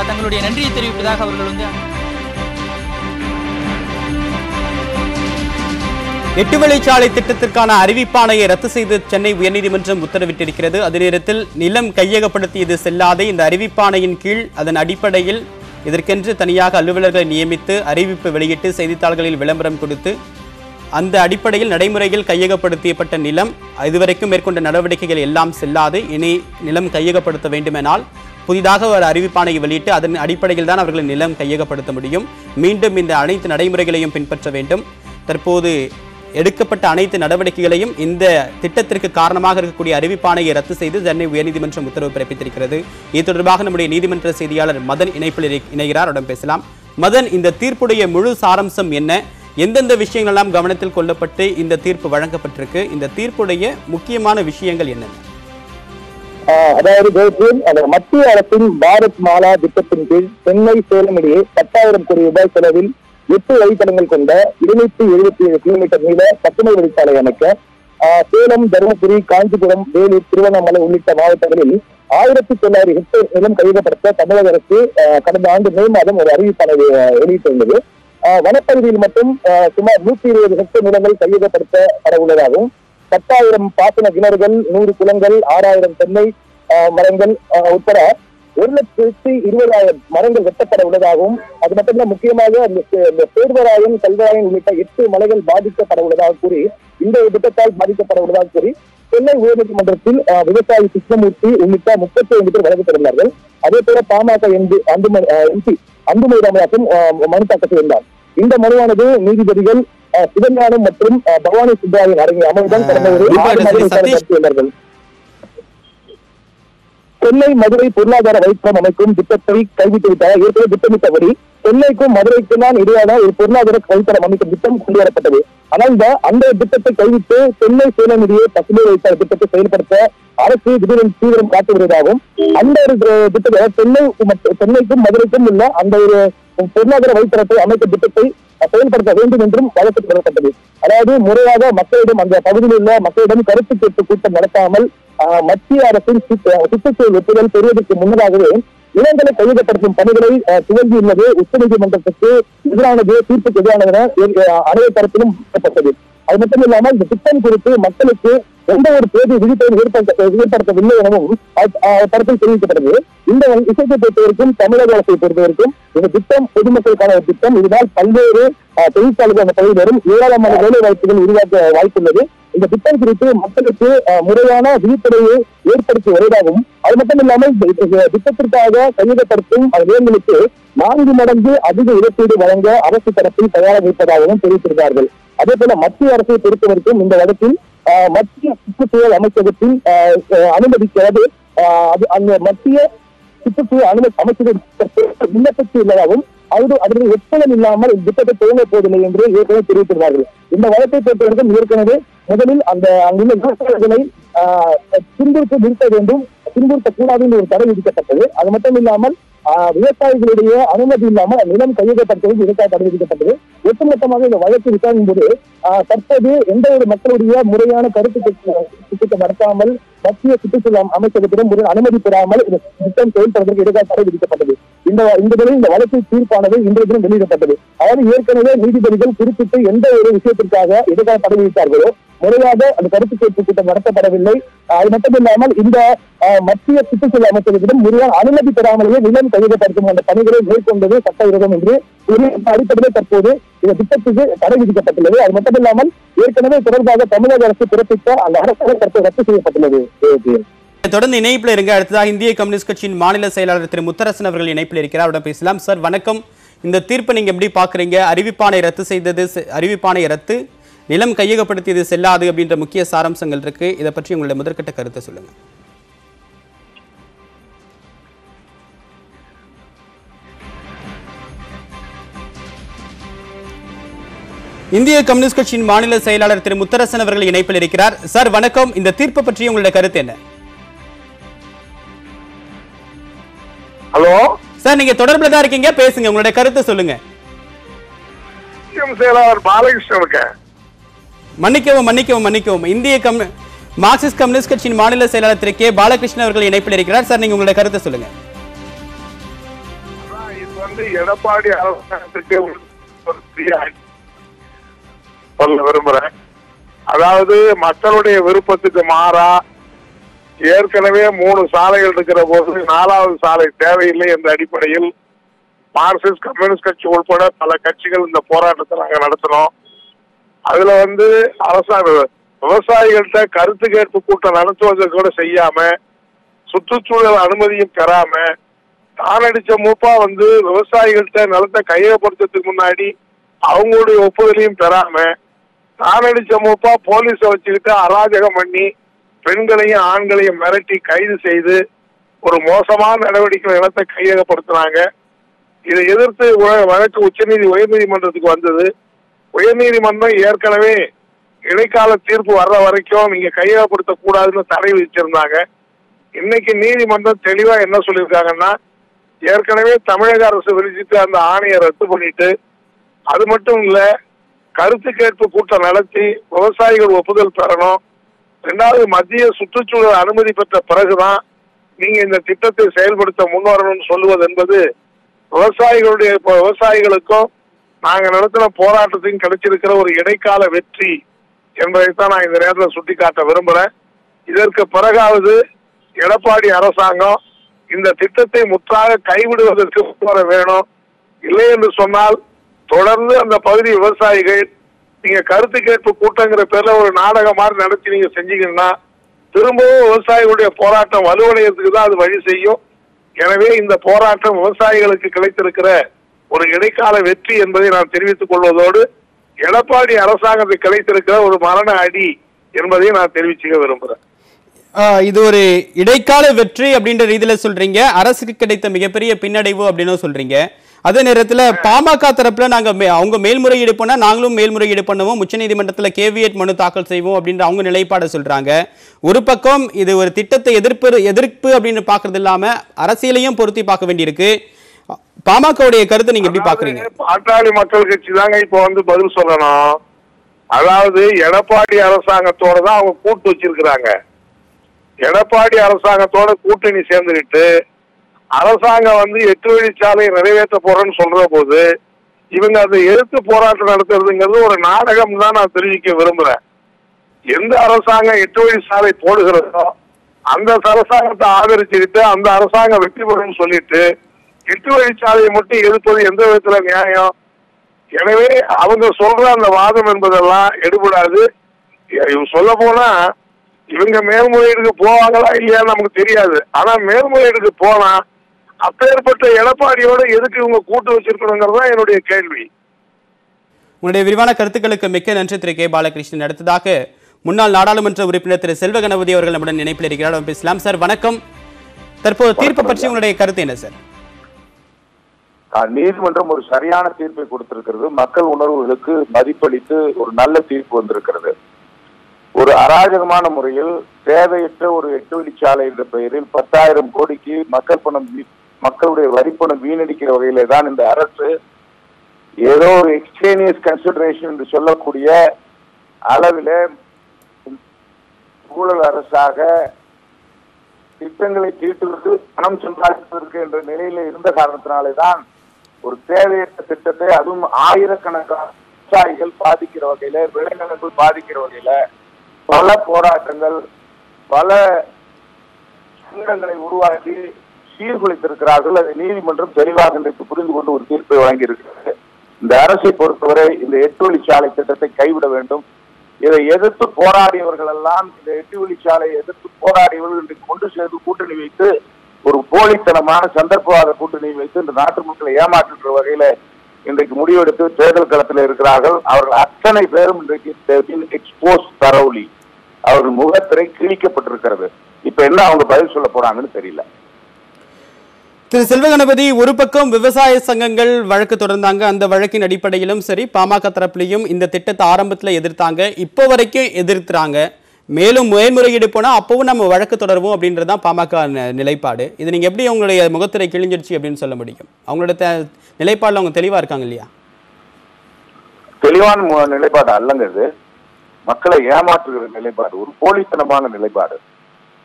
தங்களுடைய நன்றியை தெரிவிப்பதாக அவர்கள் வந்து 8 வழிச்சாலை திட்டத்திற்கான அறிவிப்பாணையை ரத்து செய்து சென்னை உயர்நீதிமன்றம் உத்தரவிட்டிருக்கிறது. அதே நேரத்தில் நிலம் கையகப்படுத்தியது செல்லாதே இந்த அறிவிப்பாணையின் கீழ் அதன் அடிப்படையில் இதற்கென்று தனியாக அலுவலர்களை நியமித்து அறிவிப்பு வெளியிட்டு செய்தித்தாள்களில் விளம்பரம் கொடுத்து அந்த அடிப்படையில் நடைமுறையில் கையகப்படுத்தப்பட்ட நிலம் இதுவரைக்கும் மேற்கொண்ட நடவடிக்கைகள் எல்லாம் செல்லாது. இனி நிலம் கையகப்படுத்த வேண்டுமெனால் புதிதாக ஒரு அறிவிப்பாணையை வெளியிட்டு அதன் அடிப்படையில் தான் அவர்கள் நிலம் கையகப்படுத்த முடியும். மீண்டும் இந்த அனைத்து நடைமுறைகளையும் பின்பற்ற வேண்டும். தற்போது எடுக்கப்பட்ட அனைத்து நடவடிக்கைகளையும் இந்த திட்டத்திற்கு காரணமாக இருக்கக்கூடிய அறிவிப்பாணையை ரத்து செய்து சென்னை உயர்நீதிமன்றம் உத்தரவு பிறப்பித்திருக்கிறது. இது தொடர்பாக நம்முடைய நீதிமன்ற செய்தியாளர் மதன் இணைப்பில் இணைகிறார். அவரிடம் பேசலாம். மதன், இந்த தீர்ப்புடைய முழு சாராம்சம் என்ன? எந்தெந்த விஷயங்கள் எல்லாம் கவனத்தில் கொள்ளப்பட்டு இந்த தீர்ப்பு வழங்கப்பட்டிருக்கு? இந்த தீர்ப்புடைய முக்கியமான விஷயங்கள் என்னென்ன? அதாவது மத்திய அரசின் பாரத் மாலா திட்டத்தின் கீழ் சென்னை சேலம் இடையே 10,000 கோடி ரூபாய் செலவில் 8 வழித்தடங்கள் கொண்ட 277 கிலோமீட்டர் நீள 10 வழிச்சாலை அமைக்க சேலம், தருமபுரி, காஞ்சிபுரம், வேலூர், திருவண்ணாமலை உள்ளிட்ட மாவட்டங்களில் 1900 ஹெக்டேர் நிலம் கையகப்படுத்த தமிழக அரசு கடந்த ஆண்டு மே மாதம் ஒரு அறிவிப்பாணை வெளியிட்டுள்ளது. வனப்பகுதியில் மட்டும் சுமார் 120 ஹெக்டேர் நிலங்கள் கையகப்படுத்தப்பட உள்ளதாகவும் 10,000 பாசன கிணறுகள், 100 குளங்கள், 6,000 தென்னை மரங்கள் உட்பட 1,20,000 மரங்கள் வெட்டப்பட உள்ளதாகவும், அது மட்டுமல்ல முக்கியமாக சேர்வராயன், கல்வராயன் உள்ளிட்ட 8 மலைகள் பாதிக்கப்பட உள்ளதாக கூறி இந்த திட்டத்தால் பாதிக்கப்பட உள்ளதாக கூறி சென்னை உயர்நீதிமன்றத்தில் விவசாயி கிருஷ்ணமூர்த்தி உள்ளிட்ட 35 பேர் வழக்கு தொடர்ந்தார்கள். அதே போல பாமக எம்பி அன்புமணி ராமதாசும் மனு தாக்கல் செய்தார். இந்த மனுவானது நீதிபதிகள் சிவஞானம் மற்றும் பவானி சுப்ராயன் அடங்கிய அமர்வுடன் கடந்த ஒரு 6 மாதங்கள் சென்னை மதுரை பொருளாதார வைத்தியம் அமைக்கும் திட்டத்தை கைவிட்டு விட்டார். ஏற்கனவே திட்டமிட்டபடி சென்னைக்கும் மதுரைக்கும் தான் இடையான ஒரு பொருளாதார வைத்தரம் அமைக்கும் திட்டம் கொண்டு வரப்பட்டது. ஆனால் அந்த திட்டத்தை கைவிட்டு சென்னை சேலம் இடையே பசுமை வைத்தார திட்டத்தை செயல்படுத்த அரசு திடீரென தீவிரம் காட்டி வருவதாகவும் அந்த ஒரு திட்டத்தை சென்னைக்கும் மதுரைக்கும் உள்ள அந்த ஒரு பொருளாதார வைத்தரத்தை அமைக்கும் திட்டத்தை செயல்படுத்த வேண்டும் என்றும் வழக்கு தொடரப்பட்டது. அதாவது முறையாக மக்களிடம் அந்த பகுதியில் உள்ள மக்களிடம் கருத்து கேட்பு கூட்டம் நடத்தாமல் மத்திய அரசின் சுற்றுச்சூழல் ஒப்புதல் பெறுவதற்கு முன்னதாகவே நிலங்களை கையகப்படுத்தும் பணிகளை துவங்கியுள்ளது உச்சநீதிமன்றத்துக்கு எதிரானது, தீர்ப்புக்கு எதிரானது அனைத்து தரப்பிலும் கூறப்பட்டது. அது மட்டும் இல்லாமல் இந்த திட்டம் குறித்து மக்களுக்கு எந்த ஒரு தேதி விதிப்பையும் ஏற்படுத்தவில்லை எனவும் தரப்பில் தெரிவிக்கப்பட்டது. இந்த விஷயத்தை பொறுத்தவரைக்கும் தமிழக அரசை பொறுத்தவரைக்கும் இந்த திட்டம் பொதுமக்களுக்கான ஒரு திட்டம். இதனால் பல்வேறு தொழிற்சாலைகள் அந்த பகுதியில் வரும் ஏராளமான வேலை வாய்ப்புகள் உருவாக்க வாய்ப்புள்ளது. இந்த திட்டம் குறித்து மக்களுக்கு முறையான விழிப்புணர்வு ஏற்படுத்தி வருவதாகவும், அது மட்டும் இல்லாமல் திட்டத்திற்காக கையகப்படுத்தும் நிலங்களுக்கு 4 மடங்கு அதிக இழப்பீடு வழங்க அரசு தரப்பில் தயாராக இருப்பதாகவும் தெரிவித்திருந்தார்கள். அதே போல மத்திய அரசை பொறுத்தவரைக்கும் இந்த வழக்கில் மத்திய சுற்றுச்சூழல் அமைச்சகத்தில் அனுமதிக்கிறது அந்த மத்திய சுற்றுச்சூழல் அமைச்சகம் விண்ணப்பித்து உள்ளதாகவும் அதற்கு ஒப்புதல் இல்லாமல் இந்த திட்டத்தை துவங்க போவதில்லை என்று ஏற்கனவே தெரிவித்திருந்தார்கள். இந்த வழக்கை பொறுத்தவரைக்கும் ஏற்கனவே முதலில் அங்குள்ள விவசாயிகளை நிறுத்த வேண்டும், துன்புறுத்தக்கூடாது என்று ஒரு தடை விதிக்கப்பட்டது. அது மட்டும் இல்லாமல் விவசாயிகளுடைய அனுமதி இல்லாமல் நிலம் கையகப்படுத்துவது விவசாய தடை விதிக்கப்பட்டது. ஒட்டுமொத்தமாக இந்த வழக்கு விசாரணையின் போது தற்போது எந்த ஒரு மக்களுடைய முறையான கருத்து நடத்தாமல் மத்திய சுற்றுச்சூழல் அமைச்சகத்திடம் ஒரு அனுமதி பெறாமல் இந்த திட்டம் செயல்படுவதற்கு இடைக்கால தடை விதிக்கப்பட்டது. இந்த நிலையில் இந்த வழக்கின் தீர்ப்பானது இன்றைய தினம் வெளியிடப்பட்டது. அதாவது ஏற்கனவே நீதிபதிகள் குறிப்பிட்டு எந்த ஒரு விஷயத்திற்காக இடைக்கால தடை விதித்தார்களோ முறையாக அந்த கருத்து கேட்பு கூட்டம் நடத்தப்படவில்லை. அது மட்டும் இல்லாமல் இந்த மத்திய சுற்றுச்சூழல் அமைச்சகத்திடம் முறையான அனுமதி பெறாமலேயே நிலம் கையகப்படுத்தும் அந்த பணிகளை மேற்கொண்டது சட்டவிரோதம் என்று அடிப்படையில் தற்போது இந்த திட்டத்துக்கு தடை விதிக்கப்பட்டுள்ளது. அது மட்டும் இல்லாமல் ஏற்கனவே தொடர்பாக தமிழக அரசு பிறப்பித்த அந்த அரசு தற்போது ரத்து செய்யப்பட்டுள்ளது. தொடர்ந்து இணைப்பில் இருங்க. அடுத்ததாக இந்திய கம்யூனிஸ்ட் கட்சியின் மாநில செயலாளர் திரு முத்தரசன் அவர்கள் இணைப்பில் இருக்கிறார். அவரிடம் பேசலாம். சார் வணக்கம். இந்த தீர்ப்பை நீங்க எப்படி பாக்குறீங்க? அறிவிப்பாணை ரத்து செய்தது, அறிவிப்பாணை ரத்து, நிலம் கையகப்படுத்தியது செல்லாது அப்படின்ற முக்கிய சாராம்சங்கள் இருக்கு. இதை பற்றி உங்களுடைய முதற்கட்ட கருத்தை சொல்லுங்க. இந்திய கம்யூனிஸ்ட் கட்சியின் மாநில செயலாளர் திரு முத்தரசன் அவர்கள் இணைப்பில் இருக்கிறார். சார் வணக்கம். இந்த தீர்ப்பை பற்றி உங்களுடைய கருத்து என்ன? ஹலோ சார், நீங்க தொடர்புல தான் இருக்கீங்க, பேசுங்க, உங்களுடைய கருத்தை சொல்லுங்க. செயலாளர் பாலகிருஷ்ணனுக்கு மன்னிக்கவும். இந்திய மார்க்சிஸ்ட் கம்யூனிஸ்ட் கட்சியின் மாநில செயலாளர் திரு கே பாலகிருஷ்ணன் அவர்கள் இணைப்பில் இருக்கிறார். சார், நீங்க உங்களுடைய கருத்தை சொல்லுங்க. எடப்பாடி அரசாங்கத்துக்கு சொல்ல விரும்புறேன். அதாவது மக்களுடைய விருப்பத்துக்கு மாறா ஏற்கனவே 3 சாலைகள் இருக்கிற போது 4வது சாலை தேவையில்லை என்ற அடிப்படையில் மார்க்சிஸ்ட் கம்யூனிஸ்ட் கட்சி உட்பட பல கட்சிகள் இந்த போராட்டத்தை நாங்க நடத்தினோம். அதுல அரசாங்க விவசாயிகள்கிட்ட கருத்து கேட்பு கூட்டம் நடத்துவதை கூட செய்யாம, சுற்றுச்சூழல் அனுமதியும் பெறாம, தானடிச்ச மூப்பா விவசாயிகள்கிட்ட நிலத்தை கையகப்படுத்துறதுக்கு முன்னாடி அவங்களுடைய ஒப்புதலையும் பெறாம, தானடிச்ச மூப்பா போலீஸ வச்சுக்கிட்டு அராஜகம் பண்ணி பெண்களையும் ஆண்களையும் மிரட்டி கைது செய்து ஒரு மோசமான நடவடிக்கை நிலத்தை கையகப்படுத்தினாங்க. இதை எதிர்த்து வழக்கு உயர்நீதிமன்றத்துக்கு வந்தது. உயர்நீதிமன்றம் ஏற்கனவே இடைக்கால தீர்ப்பு வர்ற வரைக்கும் நீங்க கையகப்படுத்த கூடாதுன்னு தடை விதிச்சிருந்தாங்க. இன்னைக்கு நீதிமன்றம் தெளிவா என்ன சொல்லியிருக்காங்கன்னா, ஏற்கனவே தமிழக அரசு விதிச்சிட்டு அந்த ஆணையை ரத்து பண்ணிட்டு, அது மட்டும் இல்ல கருத்து கேட்பு கூட்டம் நடத்தி விவசாயிகள் ஒப்புதல் பெறணும். 2வது மத்திய சுற்றுச்சூழல் அனுமதி பெற்ற பிறகுதான் நீங்க இந்த திட்டத்தை செயல்படுத்த முன்வரணும்னு சொல்லுவது என்பது விவசாயிகளுக்கும் நாங்க நடத்தின போராட்டத்தையும் கிடைச்சிருக்கிற ஒரு இடைக்கால வெற்றி என்பதைத்தான் நான் இந்த நேரத்தில் சுட்டிக்காட்ட விரும்புறேன். இதற்கு பிறகாவது எடப்பாடி அரசாங்கம் இந்த திட்டத்தை முற்றாக கைவிடுவதற்கு முன்வர வேணும். இல்லை என்று சொன்னால் தொடர்ந்து அந்த பகுதி விவசாயிகள் நீங்க கருத்து கேட்பு கூட்டங்கிற பேர்ல ஒரு நாடகம் மாதிரி நடத்தி நீங்க செஞ்சீங்கன்னா திரும்பவும் விவசாயிகளுடைய போராட்டம் வலுவடைகிறதுக்கு தான் அது வழி செய்யும். எனவே இந்த போராட்டம் விவசாயிகளுக்கு கிடைத்திருக்கிற ஒரு இடைக்கால வெற்றி என்பதை நான் தெரிவித்துக் கொள்வதோடு எடப்பாடி அரசாங்கத்துக்கு கிடைத்திருக்கிற ஒரு மரண அடி என்பதை நான் தெரிவிச்சுக்க விரும்புறேன். இது ஒரு இடைக்கால வெற்றி அப்படின்ற ரீதியில சொல்றீங்க, அரசுக்கு கிடைத்த மிகப்பெரிய பின்னடைவு அப்படின்னு சொல்றீங்க. அதே நேரத்தில் பாமக தரப்புல நாங்க அவங்க மேல்முறையீடு பண்ணா நாங்களும் மேல்முறையீடு பண்ணுவோம், உச்சநீதிமன்றத்துல கேவியட் மனு தாக்கல் செய்வோம் அப்படின்ற அவங்க நிலைப்பாடை சொல்றாங்க. ஒரு பக்கம் இது ஒரு திட்டத்தை எதிர்ப்பு அப்படின்னு பாக்குறது இல்லாம அரசியலையும் பொருத்தி பார்க்க வேண்டியிருக்கு. பாமகவுடைய கருத்தை நீங்க எப்படி பாக்குறீங்க? பாட்டாளி மக்கள் கட்சி தாங்க இப்ப பதில் சொல்லணும். அதாவது எடப்பாடி அரசாங்கத்தோட தான் அவங்க கூட்டு வச்சிருக்கிறாங்க. எடப்பாடி அரசாங்கத்தோட கூட்டணி சேர்ந்துக்கிட்டு அரசாங்கம் 8 வழிச்சாலை நிறைவேற்ற போறேன்னு சொல்ற போது இவங்க அதை எதிர்த்து போராட்டம் நடத்துறதுங்கிறது ஒரு நாடகம் தான் நான் தெரிவிக்க விரும்புறேன். எந்த அரசாங்கம் 8 வழிச்சாலை போடுகிறதோ அந்த அரசாங்கத்தை ஆதரிச்சுக்கிட்டு அந்த அரசாங்கம் வெற்றி பெறும் சொல்லிட்டு 8 வழிச்சாலையை மட்டும் எதிர்ப்பது எந்த விதத்துல நியாயம்? எனவே அவங்க சொல்ற அந்த வாதம் என்பதெல்லாம் எடுபடாது. சொல்ல போனா இவங்க மேல்முறையீடுக்கு போவாங்களா இல்லையா நமக்கு தெரியாது. ஆனா மேல்முறையீடுக்கு போனா அப்பேற்பட்ட எடப்பாடியோட எதுக்கு இவங்க கூட்டு வச்சிருக்கணுங்கிறதா என்னுடைய கேள்வி. உங்களுடைய விரிவான கருத்துக்களுக்கு மிக்க நன்றி திரு கே பாலகிருஷ்ணன். அடுத்ததாக முன்னாள் நாடாளுமன்ற உறுப்பினர் திரு செல்வ கணபதி அவர்கள் நம்முடன் இணைப்பில் இருக்கிறார். பேசலாம் சார். வணக்கம். தற்போது தீர்ப்பு பற்றி உங்களுடைய கருத்து என்ன சார்? நீதிமன்றம் ஒரு சரியான தீர்ப்பை கொடுத்திருக்கிறது. மக்கள் உணர்வுகளுக்கு மதிப்பளித்து ஒரு நல்ல தீர்ப்பு வந்திருக்கிறது. ஒரு அராஜகமான முறையில் தேவையற்ற ஒரு 8 வழிச்சாலை என்ற பெயரில் 10,000 கோடிக்கு மக்களுடைய வரிப்பணம் வீணடிக்கிற வகையிலே தான் இந்த அரசு ஏதோ ஒரு எக்ஸ்ட்ரேனியஸ் கன்சிடரேஷன் என்று சொல்லக்கூடிய அளவிலே ஊழல் அரசாக திட்டங்களை தீட்டுவது பணம் சம்பாதிப்பதற்கு என்ற நிலையில இருந்த காரணத்தினாலே தான் ஒரு தேவையற்ற திட்டத்தை, அதுவும் ஆயிரக்கணக்கான விவசாயிகள் பாதிக்கிற வகையில, விளைநிலங்கள் பாதிக்கிற வகையில பல போராட்டங்கள், பல சங்கடங்களை உருவாக்கி சீர்குலைத்திருக்கிறார்கள். அதை நீதிமன்றம் தெளிவாக இன்றைக்கு புரிந்து கொண்டு ஒரு தீர்ப்பை வழங்கியிருக்கிறது. இந்த அரசை பொறுத்தவரை இந்த 8 வழிச்சாலை திட்டத்தை கைவிட வேண்டும். இதை எதிர்த்து போராடியவர்கள் எல்லாம், இந்த 8 வழிச்சாலையை எதிர்த்து போராடியவர்கள் இன்றைக்கு கொண்டு சேர்ந்து கூட்டணி வைத்து ஒரு போலித்தனமான சந்தர்ப்பவாத கூட்டணி வைத்து இந்த நாட்டு மக்களை ஏமாற்றுகிற வகையில இன்றைக்கு முடிவெடுத்து தேர்தல் களத்தில் இருக்கிறார்கள். அவர்கள் அத்தனை பேரும் இன்றைக்கு எக்ஸ்போஸ் தரவுலி, அவர்கள் முகத்திரை கிழிக்கப்பட்டிருக்கிறது. இப்ப என்ன அவங்க பதில் சொல்ல போறாங்கன்னு தெரியல. திரு செல்வ கணபதி, ஒரு பக்கம் விவசாய சங்கங்கள் வழக்கு தொடர்ந்தாங்க. அந்த வழக்கின் அடிப்படையிலும் சரி, பாமக தரப்புலையும் இந்த திட்டத்தை ஆரம்பத்தில் எதிர்த்தாங்க, இப்போ வரைக்கும் எதிர்க்கிறாங்க. மேலும் மேல்முறையீடு போனா அப்பவும் நம்ம வழக்கு தொடருவோம் அப்படின்றதான் பாமக நிலைப்பாடு. இது நீங்க எப்படி அவங்களுடைய முகத்திரை கிழிஞ்சிருச்சு அப்படின்னு சொல்ல முடியும்? அவங்களோட நிலைப்பாடுல அவங்க தெளிவா இருக்காங்க இல்லையா? தெளிவான நிலைப்பாடு அல்லங்க, இது மக்களை ஏமாற்றுகிற நிலைப்பாடு, ஒரு போலித்தனமான நிலைப்பாடு.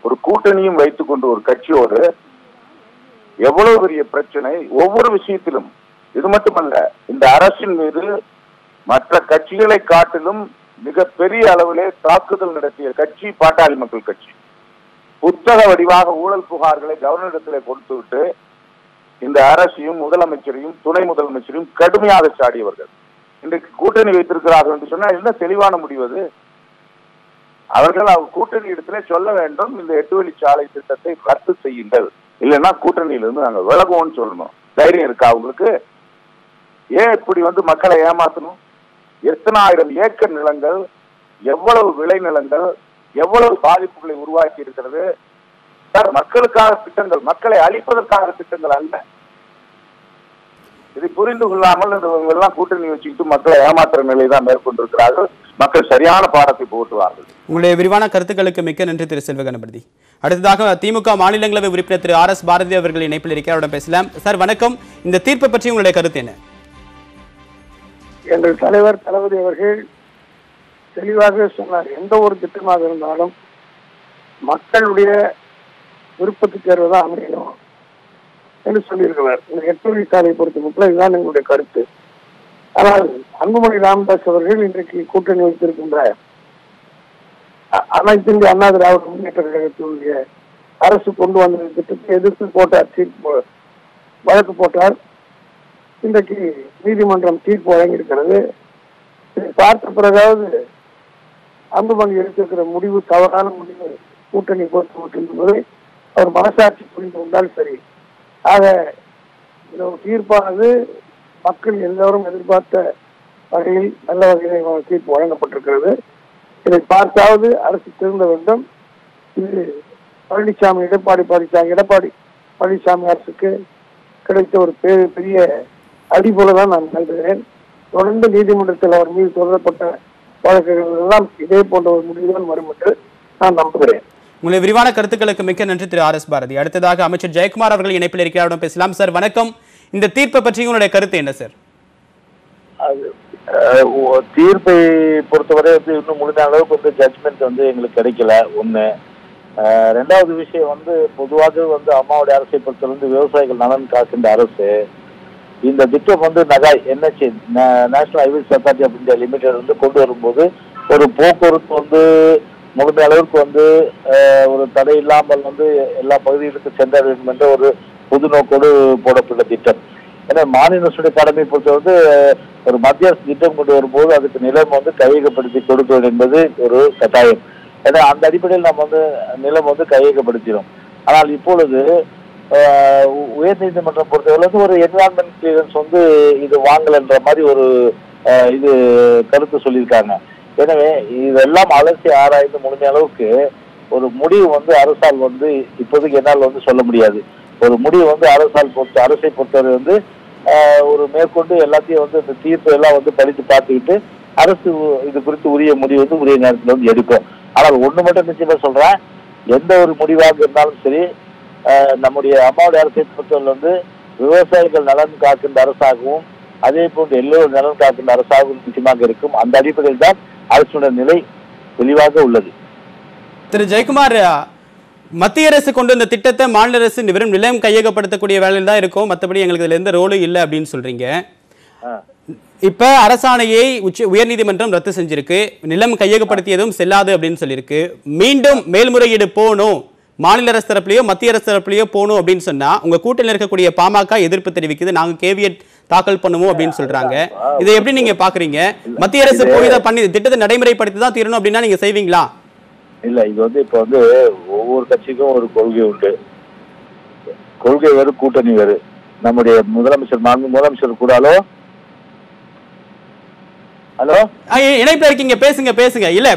ஒரு கூட்டணியும் வைத்துக் கொண்டு ஒரு கட்சியோடு எவ்வளவு பெரிய பிரச்சனை ஒவ்வொரு விஷயத்திலும். இது மட்டுமல்ல, இந்த அரசின் மீது மற்ற கட்சிகளை காட்டிலும் மிக பெரிய அளவிலே தாக்குதல் நடத்திய கட்சி பாட்டாளி மக்கள் கட்சி. புத்தக வடிவாக ஊழல் புகார்களை கவர்னரிடத்திலே கொடுத்துவிட்டு இந்த அரசையும் முதலமைச்சரையும் துணை முதலமைச்சரையும் கடுமையாக சாடியவர்கள் இன்றைக்கு கூட்டணி வைத்திருக்கிறார்கள் என்று சொன்னால் என்ன தெளிவான முடிவது? அவர்கள் கூட்டணி இடத்திலே சொல்ல வேண்டும், இந்த 8 வழிச்சாலை திட்டத்தை ரத்து செய்யுங்கள், இல்லைன்னா கூட்டணியிலிருந்து நாங்கள் விலகுவோம்னு சொல்லணும். தைரியம் இருக்கா அவங்களுக்கு? ஏன் இப்படி மக்களை ஏமாத்தணும்? எத்தனை ஆயிரம் ஏக்கர் நிலங்கள், எவ்வளவு விளை நிலங்கள், எவ்வளவு பாதிப்புகளை உருவாக்கி இருக்கிறது சார். மக்களுக்காக திட்டங்கள், மக்களை அழிப்பதற்காக திட்டங்கள் அல்ல. இதை புரிந்து கொள்ளாமல் எல்லாம் கூட்டணி வச்சுக்கிட்டு மக்களை ஏமாத்துற நிலையை தான் மேற்கொண்டிருக்கிறார்கள். மக்கள் சரியான பாடத்தை போட்டுவார்கள். உங்களுடைய விரிவான கருத்துக்களுக்கு மிக்க நன்றி திரு செல்வ கணபதி. அடுத்ததாக திமுக மாநிலங்களவை உறுப்பினர் திரு RS பாரதி அவர்கள் இணைப்பில் இருக்கிறார், பேசலாம். சார் வணக்கம். இந்த தீர்ப்பை பற்றி உங்களுடைய கருத்து என்ன? எங்கள் தலைவர் தளபதி அவர்கள் தெளிவாக சொன்னார், எந்த ஒரு திட்டமாக இருந்தாலும் மக்களுடைய விருப்பத்துக்கு ஏற்பதான் அமையணும் என்று சொல்லியிருக்கிறார். இந்த 8 வழிச்சாலை பொறுத்த மட்டும் இதுதான் எங்களுடைய கருத்து. ஆனால் அன்புமணி ராமதாஸ் அவர்கள் இன்றைக்கு கூட்டணி வைத்திருக்கின்ற அனைத்து இந்திய அண்ணா திராவிட முன்னேற்ற கழகத்தினுடைய அரசு கொண்டு வந்த திட்டத்தை எதிர்த்து போட்டார், வழக்கு போட்டார். இன்றைக்கு நீதிமன்றம் தீர்ப்பு வழங்கியிருக்கிறது. இதை பார்த்த பிறகாவது அன்புமணி எடுத்திருக்கிற முடிவு தவறான முடிவு, கூட்டணி பொறுத்து என்பதை அவர் மனசாட்சி புரிந்து கொண்டால் சரி. ஆக இந்த தீர்ப்பானது மக்கள் எல்லோரும் எதிர்பார்த்த வகையில் நல்ல வகையில் தீர்ப்பு வழங்கப்பட்டிருக்கிறது. இதை பார்த்தாவது அரசு திருந்த வேண்டும். இது எடப்பாடி பழனிசாமி அரசுக்கு கிடைத்த ஒரு பெரிய அடி போலதான் நான் கருதுகிறேன். தொடர்ந்து நீதிமன்றத்தில் அவர் மீது தொடரப்பட்ட வழக்குகள் எல்லாம் இதே போன்ற ஒரு முடிவுதான் வரும் என்று நான் நம்புகிறேன். உங்களுடைய விரிவான கருத்துக்களுக்கு மிக்க நன்றி திரு RS பாரதி. அடுத்ததாக அமைச்சர் ஜெயக்குமார் அவர்கள் இணைப்பில் இருக்கிறார், பேசலாம். சார் வணக்கம். இந்த தீர்ப்பை பற்றி உங்களுடைய கருத்து என்ன சார்? தீர்ப்பை பொறுத்தவரை இன்னும் முடிந்த அளவுக்கு ஜட்ஜ்மெண்ட் எங்களுக்கு கிடைக்கல. ஒண்ணு. ரெண்டாவது விஷயம் பொதுவாக அம்மாவுடைய அரசை பொறுத்தவரை விவசாயிகள் நலன் காக்கின்ற அரசு இந்த திட்டம் நகாய் NHA national highways authority of India limited கொண்டு வரும்போது ஒரு போக்குவரத்து முழுமை அளவுக்கு ஒரு தடை இல்லாமல் எல்லா பகுதிகளுக்கும் சென்ற வேண்டும் என்ற ஒரு பொது நோக்கோடு போடப்பட்ட திட்டம். ஏன்னா மாநில அரசுடைய கடமை பொறுத்தவரை ஒரு மத்திய அரசு திட்டம் கொண்டு வரும்போது அதுக்கு நிலம் கையகப்படுத்தி கொடுப்பது என்பது ஒரு கட்டாயம். ஏன்னா அந்த அடிப்படையில் நம்ம நிலம் கையகப்படுத்திடும். ஆனால் இப்பொழுது உயர் நீதிமன்றம் பொறுத்தவரை ஒரு என்விரான்மெண்ட் கிளியரன்ஸ் இது வாங்கலன்ற மாதிரி ஒரு இது கருத்து சொல்லியிருக்காங்க. எனவே இதெல்லாம் அலசி ஆராய்ந்து முழுமை அளவுக்கு ஒரு முடிவு அரசால் இப்போதைக்கு என்னால் சொல்ல முடியாது. ஒரு முடிவு அரசை பொறுத்தவரை ஒரு மேற்கொண்டு எல்லாத்தையும் இந்த தீர்ப்பு எல்லாம் படித்து பார்த்துக்கிட்டு அரசு இது குறித்து உரிய முடிவு உரிய நேரத்தில் எடுக்கும். ஆனால் ஒண்ணு மட்டும் நிச்சயமா சொல்றேன், எந்த ஒரு முடிவாக இருந்தாலும் சரி நம்முடைய அம்மாவுடைய அரசை பொறுத்தவரை விவசாயிகள் நலன் காக்கின்ற அரசாகவும் அதே போன்று எல்லோரும் நலன் காக்கின்ற அரசாகவும் நிச்சயமாக இருக்கும். அந்த அடிப்படையில் தான் அரசுடைய நிலை தெளிவாக உள்ளது. திரு ஜெயக்குமார், மத்திய அரசு கொண்டு இந்த திட்டத்தை மாநில அரசு வெறும் நிலம் கையகப்படுத்தக்கூடிய வேலையில் தான் இருக்கும், மற்றபடி எங்களுக்கு இதுல எந்த ரோலும் இல்லை அப்படின்னு சொல்றீங்க. இப்ப அரசாணையை உயர்நீதிமன்றம் ரத்து செஞ்சிருக்கு, நிலம் கையகப்படுத்தியதும் செல்லாது அப்படின்னு சொல்லியிருக்கு. மீண்டும் மேல்முறையீடு போகணும், மாநில அரசு தரப்புலையோ மத்திய அரசு தரப்புலையோ போகணும் அப்படின்னு சொன்னா உங்க கூட்டணியில் இருக்கக்கூடிய பாமக எதிர்ப்பு தெரிவிக்குது, நாங்க கேவியட் தாக்கல் பண்ணுவோம் அப்படின்னு சொல்றாங்க. இதை எப்படி நீங்க பாக்குறீங்க? மத்திய அரசு போய் தான் பண்ணி திட்டத்தை நடைமுறைப்படுத்தி தான் தீரணும் அப்படின்னா நீங்க செய்வீங்களா? இல்ல, இது இப்ப ஒவ்வொரு கட்சிக்கும் ஒரு கொள்கை உண்டு. கொள்கை வேறு, கூட்டணி வேறு. நம்முடைய முதலமைச்சர் கூடாலோ ஹலோ இணைப்புல இருக்கீங்க, பேசுங்க பேசுங்க. இல்ல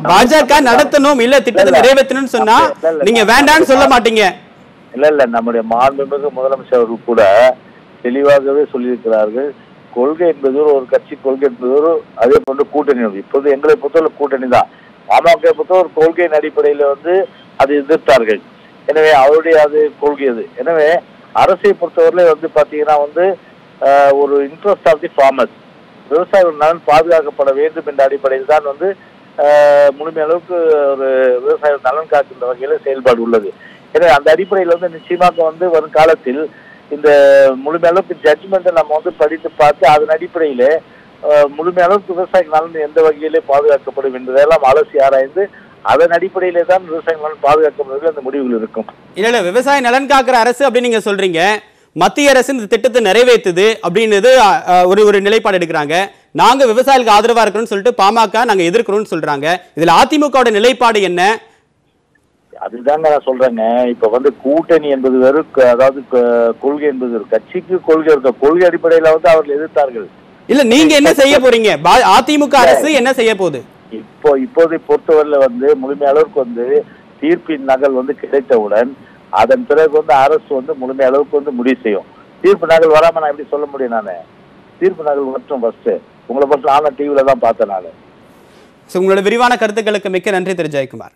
பாஜக நடத்தணும் இல்ல திட்டத்தை நிறைவேற்றணும்னு சொன்னா நீங்க வேண்டாம்னு சொல்ல மாட்டீங்க. இல்ல நம்முடைய மாண்புமிகு முதலமைச்சர் அவர்கள் கூட தெளிவாகவே சொல்லியிருக்கிறார்கள். கொள்கை என்பது ஒரு கட்சி கொள்கை என்பது அதே போன்று கூட்டணி. இப்போது எங்களை பொறுத்தவரை கூட்டணி தான். பாமக பொறுத்த ஒரு கொள்கையின் அடிப்படையில அதை எதிர்த்தார்கள். எனவே அவருடைய அது கொள்கை அது. எனவே அரசை பொறுத்தவரை பாத்தீங்கன்னா ஒரு இன்ட்ரெஸ்ட் ஆஃப் தி ஃபார்மர்ஸ், விவசாயிகள் நலன் பாதுகாக்கப்பட வேண்டும் என்ற அடிப்படையில் தான் முழுமை அளவுக்கு ஒரு விவசாயிகள் நலன் காக்கின்ற வகையில செயல்பாடு உள்ளது. எனவே அந்த அடிப்படையில் வந்து நிச்சயமாக வந்து வரும் காலத்தில் இந்த முழுமையளவுக்கு ஜட்ஜ்மெண்ட்டை நம்ம வந்து படித்து பார்த்து அதன் அடிப்படையிலே முழுமையளவுக்கு விவசாய நலன் எந்த வகையிலே பாதுகாக்கப்படும் என்பதெல்லாம் அலசி ஆராய்ந்து அதன் அடிப்படையிலே தான் விவசாய நலன் பாதுகாக்கப்படுவதில் அந்த முடிவுகள் இருக்கும். இல்ல விவசாய நலன் காக்கிற அரசு அப்படின்னு நீங்க சொல்றீங்க, மத்திய அரசு இந்த திட்டத்தை நிறைவேற்றுது அப்படின்றது ஒரு நிலைப்பாடு எடுக்கிறாங்க. நாங்க விவசாயிகளுக்கு ஆதரவா இருக்கிறோம்னு சொல்லிட்டு பாமக நாங்க எதிர்க்கிறோம்னு சொல்றாங்க. இதுல அதிமுகவோட நிலைப்பாடு என்ன? அதுதாங்க நான் சொல்றேங்க. இப்ப வந்து கூட்டணி என்பது வெறும் அதாவது கொள்கை என்பது ஒரு கட்சிக்கு கொள்கை இருக்க கொள்கை அடிப்படையில வந்து அவர்கள் எதிர்த்தார்கள். இல்ல நீங்க என்ன செய்ய போறீங்க? அதிமுக அரசு என்ன செய்ய போகுது? இப்போதை பொறுத்தவரையில வந்து முழுமை அளவுக்கு வந்து தீர்ப்பின் நகல் வந்து கிடைத்தவுடன் அதன் பிறகு வந்து அரசு வந்து முழுமை அளவுக்கு வந்து முடிவு செய்யும். தீர்ப்பு நகல் வராம நான் எப்படி சொல்ல முடியும்? நானு தீர்ப்பு நகல் மட்டும் ஃபர்ஸ்ட் உங்களை மட்டும் ஆனா டிவில தான் பார்த்தேன். நான் உங்களோட விரிவான கருத்துக்களுக்கு மிக்க நன்றி திரு ஜெயக்குமார்.